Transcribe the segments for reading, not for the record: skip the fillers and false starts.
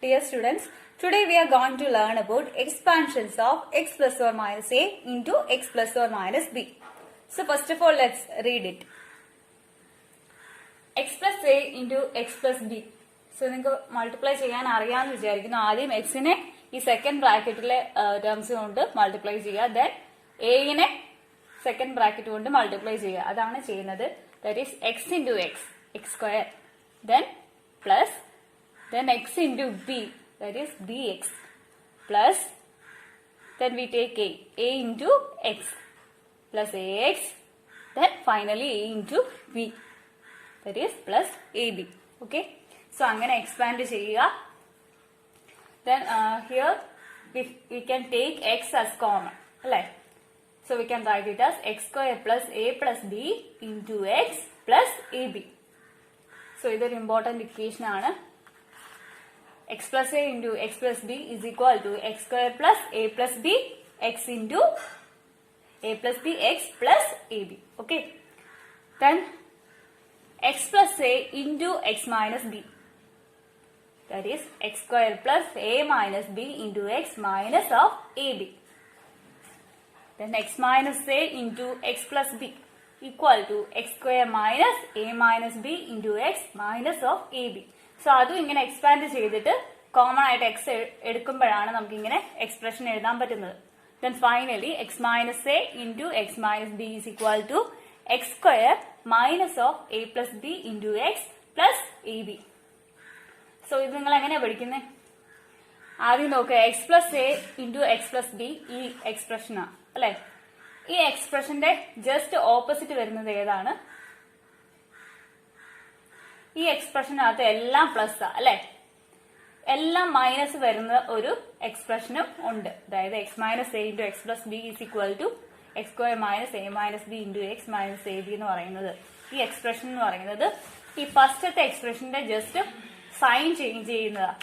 Dear students, today we are going to learn about expansions of x plus or minus a into x plus or minus b. So first of all, let's read it. x plus a into x plus b. So നിങ്ങൾക്ക് multiply ചെയ്യാൻ അറിയാമെന്ന് വിചാരിക്കുന്നു. ആദ്യം എക്സിനെ ഈ second ബ്രാക്കറ്റിലെ terms കൊണ്ട് multiply ചെയ്യുക. Then എനെ second bracket കൊണ്ട് മൾട്ടിപ്ലൈ ചെയ്യുക. അതാണ് ചെയ്യുന്നത്. That is X into X, X square, then plus then x into b, that is bx, plus then we take a into x plus ax, then finally a into b, that is plus ab. Okay, so angane expand cheyyuka. Then here we can take x as common, right? So we can write it as x square plus a plus b into x plus ab. So idu important equation aanu. X plus a into x plus b is equal to x square plus a plus b x into a plus b x plus ab. Okay. Then x plus a into x minus b. That is x square plus a minus b into x minus of ab. Then x minus a into x plus b equal to x square minus a minus b into x minus of ab. So അതും ഇങ്ങനെ expand ചെയ്തിട്ട് common ആയിട്ട് X എടുക്കുമ്പോഴാണ് നമുക്ക് ഇങ്ങനെ expression എഴുതാൻ പറ്റുന്നത്. Then finally X minus A into X minus B is equal to X square minus of A plus B into X plus A B. So ഇത് നിങ്ങൾ എങ്ങനെയാ പഠിക്കുന്നത്? ആദ്യം നോക്കുക, X plus A into X plus B ഈ എക്സ്പ്രഷനാണ് അല്ലെ. ഈ എക്സ്പ്രഷന്റെ ജസ്റ്റ് ഓപ്പോസിറ്റ് വരുന്നത് ഏതാണ്? ഈ എക്സ്പ്രഷനകത്ത് എല്ലാം പ്ലസ് അല്ലെ, എല്ലാം മൈനസ് വരുന്ന ഒരു എക്സ്പ്രഷനും ഉണ്ട്. അതായത് x minus A into X plus b is equal to X square minus a minus b into X minus a b എന്ന് പറയുന്നത്. ഈ എക്സ്പ്രഷൻ എന്ന് പറയുന്നത് ഈ ഫസ്റ്റത്തെ എക്സ്പ്രഷന്റെ ജസ്റ്റ് സൈൻ ചേഞ്ച് ചെയ്യുന്നതാണ്.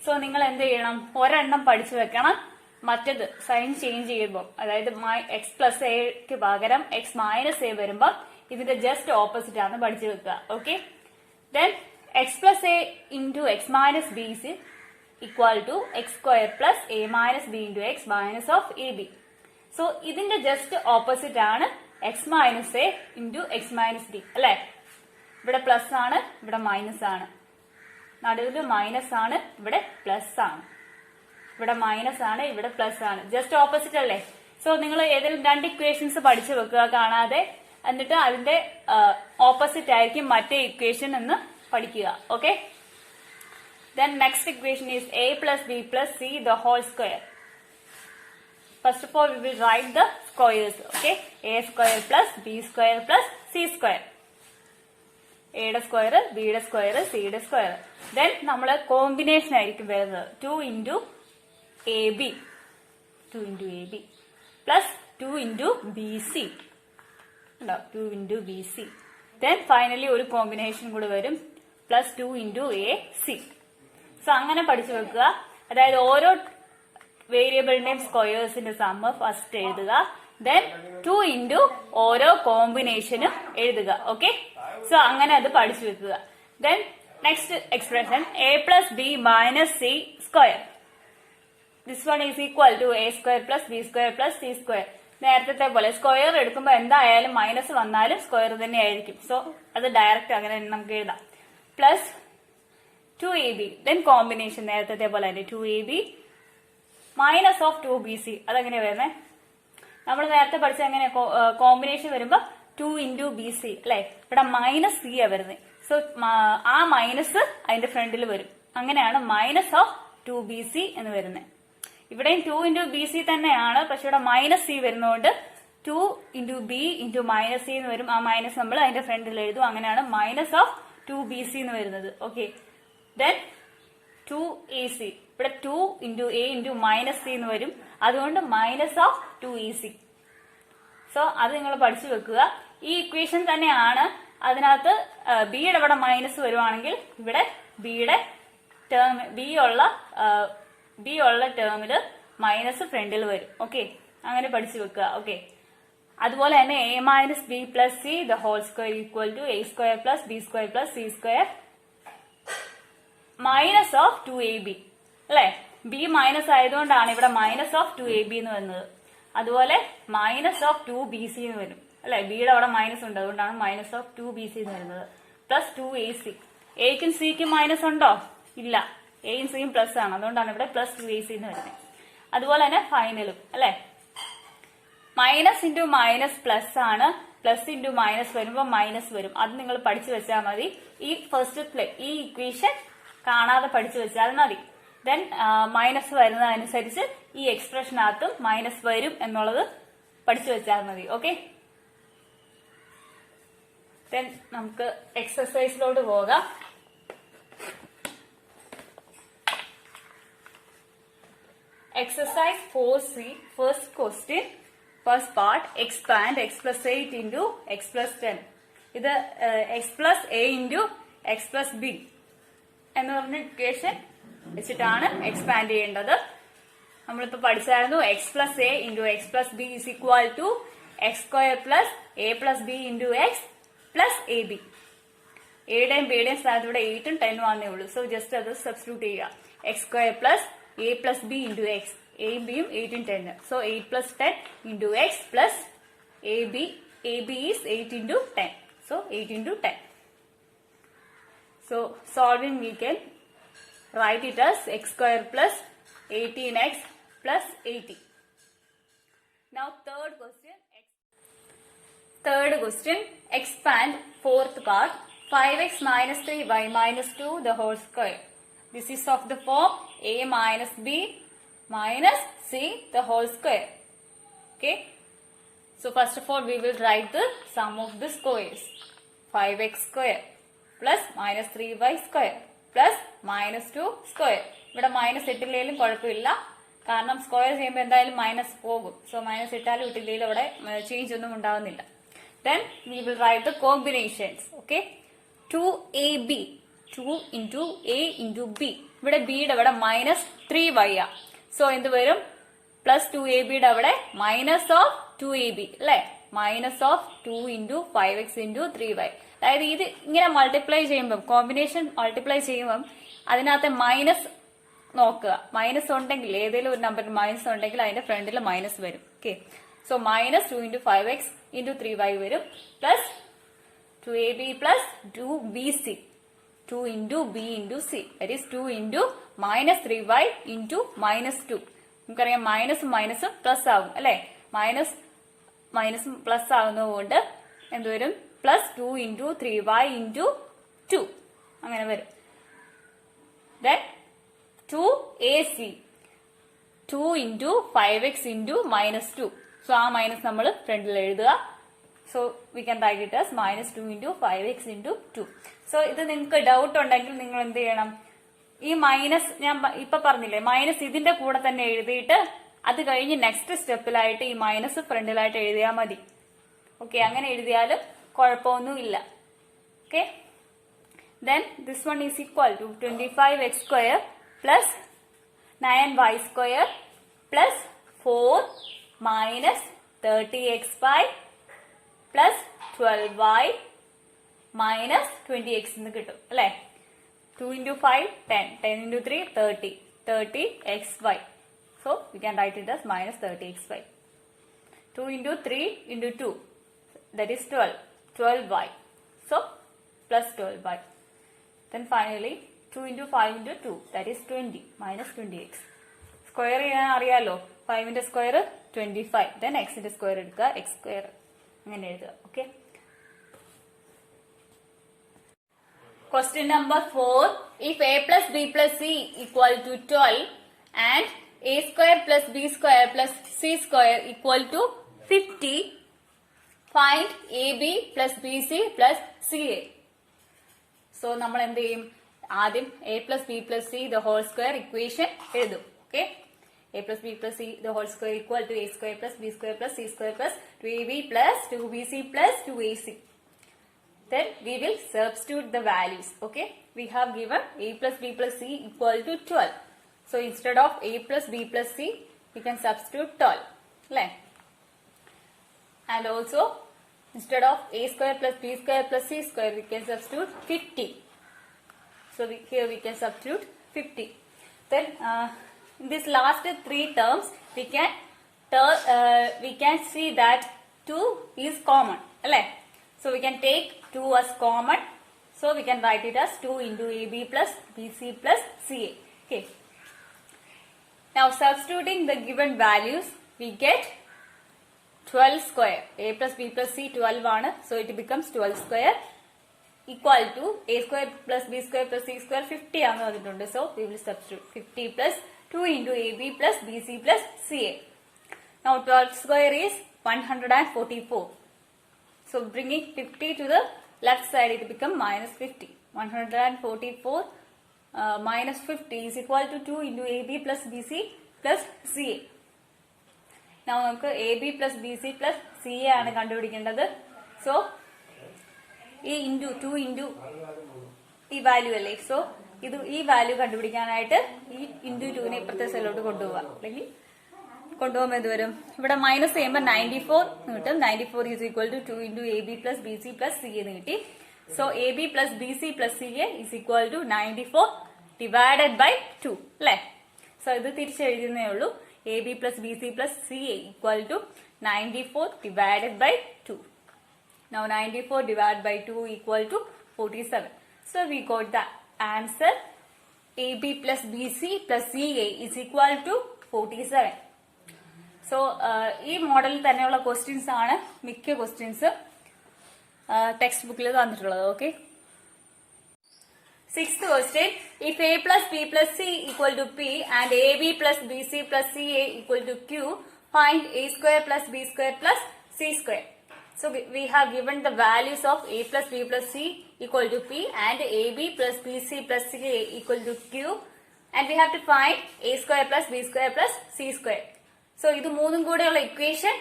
സോ നിങ്ങൾ എന്ത് ചെയ്യണം? ഒരെണ്ണം പഠിച്ചു വെക്കണം, മറ്റത് സൈൻ ചേഞ്ച് ചെയ്യുമ്പോൾ, അതായത് എക്സ് പ്ലസ് എക്ക് പകരം എക്സ് മൈനസ് എ വരുമ്പോൾ ഇതിന്റെ ജസ്റ്റ് ഓപ്പോസിറ്റ് ആണ് പഠിച്ചു വെക്കുക. Okay. Then x plus a into x minus b is equal to x square plus a minus b into x minus of ab. So ഇതിന്റെ just opposite ആണ് x minus a into x minus b അല്ലെ. ഇവിടെ plus ആണ്, ഇവിടെ minus ആണ്, നടുവിൽ minus ആണ്, ഇവിടെ പ്ലസ് ആണ്, ഇവിടെ മൈനസ് ആണ്, ഇവിടെ പ്ലസ് ആണ്. ജസ്റ്റ് ഓപ്പോസിറ്റ് അല്ലേ. സോ നിങ്ങൾ ഏതെങ്കിലും രണ്ട് ഇക്വേഷൻസ് പഠിച്ചു വെക്കുക കാണാതെ, എന്നിട്ട് അതിന്റെ ഓപ്പോസിറ്റ് ആയിരിക്കും മറ്റേ ഇക്വേഷൻ എന്ന് പഠിക്കുക. Okay. Then next equation is a plus b plus c the whole square. First of all we will write the squares. Okay, a square plus b square plus c square. a യുടെ square, b യുടെ square, c യുടെ square. Then നമ്മൾ combination ആയിരിക്കും വരുന്നത് 2 into ab, 2 into ab plus 2 into bc, 2 into bc. Then finally ഒരു combination കൂടെ വരും plus 2 into ac. So അങ്ങനെ പഠിച്ചു വെക്കുക. അതായത് ഓരോ വേരിയബിളിന്റെയും സ്ക്വയേഴ്സിന്റെ സമ്മ് ഫസ്റ്റ് എഴുതുക, ദെൻ 2 into ഓരോ കോമ്പിനേഷനും എഴുതുക. ഓക്കെ. സോ അങ്ങനെ അത് പഠിച്ചു വെക്കുക. Then next expression a plus b minus c square. This one is equal to a square plus b square plus c square. നേരത്തെ പോലെ സ്ക്വയർ എടുക്കുമ്പോൾ എന്തായാലും മൈനസ് വന്നാലും സ്ക്വയർ തന്നെ ആയിരിക്കും. സോ അത് ഡയറക്റ്റ് അങ്ങനെ നമുക്ക് എഴുതാം. പ്ലസ് 2ab, ദെൻ കോമ്പിനേഷൻ നേരത്തെ പോലെ തന്നെ 2ab മൈനസ് ഓഫ് 2bc. അതെങ്ങനെയാ വരുന്നത്? നമ്മൾ നേരത്തെ പഠിച്ച എങ്ങനെ കോമ്പിനേഷൻ വരുമ്പോ 2 into bc അല്ലെ. ഇവിടെ മൈനസ് c ആ വരുന്നത്. സോ ആ മൈനസ് അതിന്റെ ഫ്രണ്ടിൽ വരും. അങ്ങനെയാണ് മൈനസ് ഓഫ് 2bc എന്ന് വരുന്നത്. ഇവിടെയും 2 into bc തന്നെയാണ്, പക്ഷെ ഇവിടെ മൈനസ് സി വരുന്നതുകൊണ്ട് 2 into b into minus C എന്ന് വരും. ആ മൈനസ് നമ്മൾ അതിന്റെ ഫ്രണ്ടിൽ എഴുതും. അങ്ങനെയാണ് മൈനസ് ഓഫ് 2bc എന്ന് വരുന്നത്. ഓക്കെ. ദെൻ 2ac, ഇവിടെ 2 into a into minus C എന്ന് വരും. അതുകൊണ്ട് മൈനസ് ഓഫ് 2ec. സോ അത് നിങ്ങൾ പഠിച്ചു വെക്കുക. ഈ ഇക്വേഷൻ തന്നെയാണ്. അതിനകത്ത് ബിയുടെ ഇവിടെ മൈനസ് വരുവാണെങ്കിൽ ഇവിടെ ബിയുടെ ടേം ബി ഉള്ള ടേമില് മൈനസ് ഫ്രണ്ടിൽ വരും. ഓക്കെ. അങ്ങനെ പഠിച്ചു വെക്കുക. ഓക്കെ. അതുപോലെ തന്നെ a minus b plus c the whole square equal to a square plus b square plus c square minus of 2ab. അല്ലെ? ബി മൈനസ് ആയതുകൊണ്ടാണ് ഇവിടെ മൈനസ് ഓഫ് 2ab എന്ന് വരുന്നത്. അതുപോലെ മൈനസ് ഓഫ് 2bc എന്ന് വരും അല്ലെ? ബിയുടെ അവിടെ മൈനസ് ഉണ്ട്, അതുകൊണ്ടാണ് മൈനസ് ഓഫ് 2bc എന്ന് വരുന്നത്. Plus 2ac. എക്കും സിക്കും മൈനസ് ഉണ്ടോ? ഇല്ല. എയും സിയും പ്ലസ് ആണ്, അതുകൊണ്ടാണ് ഇവിടെ പ്ലസ് 2ac എന്ന് വരുന്നത്. അതുപോലെ തന്നെ ഫൈനലും അല്ലെ? മൈനസ് ഇൻറ്റു മൈനസ് പ്ലസ് ആണ്. പ്ലസ് ഇൻറ്റു മൈനസ് വരുമ്പോൾ മൈനസ് വരും. അത് നിങ്ങൾ പഠിച്ചു വെച്ചാൽ മതി. ഈ ഫസ്റ്റ് ഈ ഇക്വേഷൻ കാണാതെ പഠിച്ചു വെച്ചാൽ മതി. ദെൻ മൈനസ് വരുന്നതനുസരിച്ച് ഈ എക്സ്പ്രഷനകത്തും മൈനസ് വരും എന്നുള്ളത് പഠിച്ചു വെച്ചാൽ മതി. ഓക്കെ, ദെൻ നമുക്ക് എക്സസൈസിലോട്ട് പോകാം. Exercise 4C, first question, first part, expand x plus 8 into x plus 10. ഇത് x plus a into x plus b എന്ന് പറഞ്ഞ ഇക്വേഷൻ വെച്ചിട്ടാണ് എക്സ്പാൻഡ് ചെയ്യേണ്ടത്. നമ്മളിപ്പോ പഠിച്ചായിരുന്നു x plus a into x plus b is equal to x square plus a plus b into x plus ab. എയുടെയും ബിയുടെയും സ്ഥാനത്ത് ഇവിടെ 8ഉം 10ഉം ആണേ ഉള്ളൂ. സോ ജസ്റ്റ് അത് സബ്സ്റ്റിറ്റ്യൂട്ട് ചെയ്യുക. x square plus a plus b into x. a bയും 8ഉം 10. So 8 plus 10 into x plus ab. ab is 8 into 10. So 8 into 10. So solving we can write it as x square plus 18x plus 80. Now third question, expand fourth part, 5x minus 3y minus 2 the whole square. This is of the form a minus b minus c the whole square. Okay. So first of all we will write the sum of the squares. 5x square plus minus 3y square plus minus 2 square. ഇവിടെ minus ഇട്ടില്ലെങ്കിലും കുഴപ്പമില്ല, കാരണം square ചെയ്യുമ്പോൾ എന്തായാലും minus പോകും. So minus ഇട്ടാലും ഇട്ടില്ലെങ്കിലും അവിടെ change ഒന്നും ഉണ്ടാവുന്നില്ല. Then we will write the combinations. Okay. 2ab 2 into a into b. ഇവിടെ ബിയുടെ അവിടെ മൈനസ് 3y ആ. സോ എന്ത് വരും? പ്ലസ് 2ab അവിടെ മൈനസ് ഓഫ് 2ab അല്ലെ? Minus of 2 into 5x into 3y. അതായത് ഇത് ഇങ്ങനെ മൾട്ടിപ്ലൈ ചെയ്യുമ്പം, കോമ്പിനേഷൻ മൾട്ടിപ്ലൈ ചെയ്യുമ്പം അതിനകത്ത് മൈനസ് നോക്കുക. മൈനസ് ഉണ്ടെങ്കിൽ, ഏതെങ്കിലും ഒരു നമ്പറിൽ മൈനസ് ഉണ്ടെങ്കിൽ അതിന്റെ ഫ്രണ്ടിൽ മൈനസ് വരും. Okay, so minus 2 into 5x into 3y വരും. Plus 2ab plus 2bc. 2 into b into c. That is 2 into minus 3y into minus 2. നമുക്കറിയാം മൈനസും മൈനസും പ്ലസ് ആകും അല്ലെ? മൈനസും പ്ലസ് ആകുന്നതുകൊണ്ട് എന്തുവരും? പ്ലസ് 2 into 3y into 2 അങ്ങനെ വരും. Then 2ac 2 into 5x into minus 2. So ആ minus നമ്മൾ ഫ്രണ്ടിൽ എഴുതുക. So we can write it as minus 2 into 5x into 2. So ഇത് നിങ്ങൾക്ക് ഡൗട്ട് ഉണ്ടെങ്കിൽ നിങ്ങൾ എന്ത് ചെയ്യണം? ഈ മൈനസ് ഞാൻ ഇപ്പൊ പറഞ്ഞില്ലേ, മൈനസ് ഇതിന്റെ കൂടെ തന്നെ എഴുതിയിട്ട് അത് കഴിഞ്ഞ് നെക്സ്റ്റ് സ്റ്റെപ്പിലായിട്ട് ഈ മൈനസ് ഫ്രണ്ടിലായിട്ട് എഴുതിയാൽ മതി. ഓക്കെ, അങ്ങനെ എഴുതിയാലും കുഴപ്പമൊന്നുമില്ല. Okay, then this one is equal to 25x square plus 9y square plus 4 minus 30xy plus 12y minus 20x എന്ന് കിട്ടും അല്ലെ? 2 into 5 10, 10 into 3 30, 30xy. So we can write it as minus 30xy. 2 into 3 into 2, that is 12, 12y. So plus 12y. Then finally 2 into 5 into 2, that is 20, minus 20x. Square ചെയ്യാൻ അറിയാലോ, 5ന്റെ square 25, then xന്റെ square എടുക്കുക, x square അങ്ങനെ എഴുതുക. Okay, question number 4. If a plus b plus c equal to 12 and a square plus b square plus c square equal to 50, find ab plus bc plus ca. So നമ്മൾ എന്ത് ചെയ്യും? ആദ്യം a plus b plus c the whole square equation എഴുതും. Okay, a plus b plus c the whole square equal to a square plus b square plus c square plus 2ab plus 2bc plus 2ac. Then we will substitute the values. Okay, we have given a plus b plus c equal to 12. So instead of a plus b plus c, we can substitute 12. Right? And also instead of a square plus b square plus c square, we can substitute 50. So here we can substitute 50. Then in this last three terms, we can see that 2 is common. So we can take 2 as common. So we can write it as 2 into AB plus BC plus CA. Okay. Now substituting the given values, we get 12 square. A plus B plus C 12 ആണ്. So it becomes 12 square equal to A square plus B square plus C square 50 ആണ് വന്നിട്ടുണ്ട്. So we will substitute 50 plus 2 into AB plus BC plus CA. Now 12 square is 144. So bringing 50 to the left side, it becomes minus 50. 144 minus 50 is equal to 2 into AB plus BC plus CA. Now നമുക്ക് AB plus BC plus CA ആണ് കണ്ടുപിടിക്കേണ്ടത്. So ഈ into 2 into ഈ value അല്ലേ. So ഇത് ഈ value കണ്ടുപിടിക്കാനായിട്ട് ഈ ഇൻറ്റു 2നെ ഇപ്പുറത്തെ സൈഡിലോട്ട് കൊണ്ടുപോവുക. അല്ലെങ്കിൽ കൊണ്ടുപോകുമ്പോൾ എന്ത് വരും? ഇവിടെ മൈനസ് ചെയ്യുമ്പോൾ 94 കിട്ടും. 94 is equal to 2 into AB plus BC plus CA എന്ന് കിട്ടി. So AB plus BC plus CA is equal to 94 divided by 2 അല്ലേ. സോ ഇത് തിരിച്ചെഴുതുന്നേ ഉള്ളൂ. AB plus BC plus CA equal to 94 divided by 2. Now 94 divided by 2 equal to 47. So we got the answer AB plus BC plus CA is equal to 47. So ഈ മോഡലിൽ തന്നെയുള്ള questions ആണ് മിക്ക questions text ബുക്കിൽ തന്നിട്ടുള്ളത്. Okay. Sixth question, if A plus B plus C equal to P and AB plus BC plus CA equal to Q, find A square plus B square plus C square. So we have given the values of A plus B plus C equal to P and AB plus BC plus CA equal to Q, and we have to find A square plus B square plus C square. So ഇത് മൂന്നും കൂടെയുള്ള equation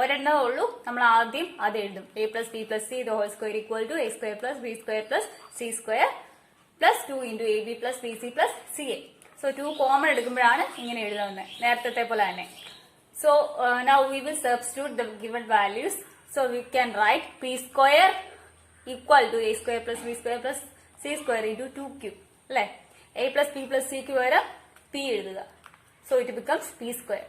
ഒരെണ്ണമേ ഉള്ളൂ. നമ്മൾ ആദ്യം അത് എഴുതും. A plus B plus C the whole square equal to A square plus B square plus C square plus 2 into AB plus BC plus CA. So 2 common എടുക്കുമ്പോഴാണ് ഇങ്ങനെ എഴുതുന്നത്, നേരത്തെ പോലെ തന്നെ. So now we will substitute the given values. So we can write P square equal to A square plus B square plus C square into 2Q. അല്ലേ. A plus B plus C ക്ക് പകരം P എഴുതുക. So it becomes P square.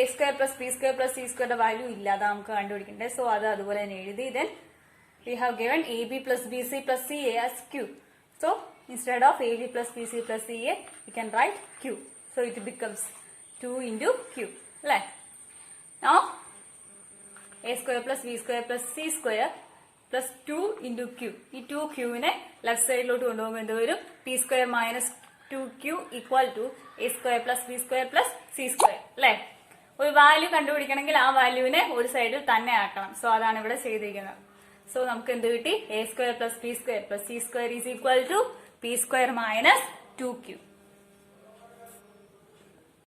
A square plus B square plus C square value ഇല്ലാതെ നമുക്ക് കണ്ടുപിടിക്കണ്ടേ. So അത് അതുപോലെ തന്നെ എഴുതി. Then we have given AB plus BC plus CA as Q. So instead of AB plus BC plus CA, we can write Q. So it becomes 2 into Q. Right? Now A square plus B square plus C square plus 2 into Q. ഈ 2Q നെ left സൈഡിലോട്ട് കൊണ്ടുപോകുമ്പോൾ എന്ത് വരും? P square minus 2Q equal to A square plus B square plus C square. അല്ലേ. ഒരു value കണ്ടുപിടിക്കണമെങ്കിൽ ആ വാല്യൂവിനെ ഒരു സൈഡിൽ തന്നെ ആക്കണം. സോ അതാണ് ഇവിടെ ചെയ്തിരിക്കുന്നത്. So നമുക്ക് എന്ത് കിട്ടി? A square plus B square plus C square is equal to P square minus 2Q.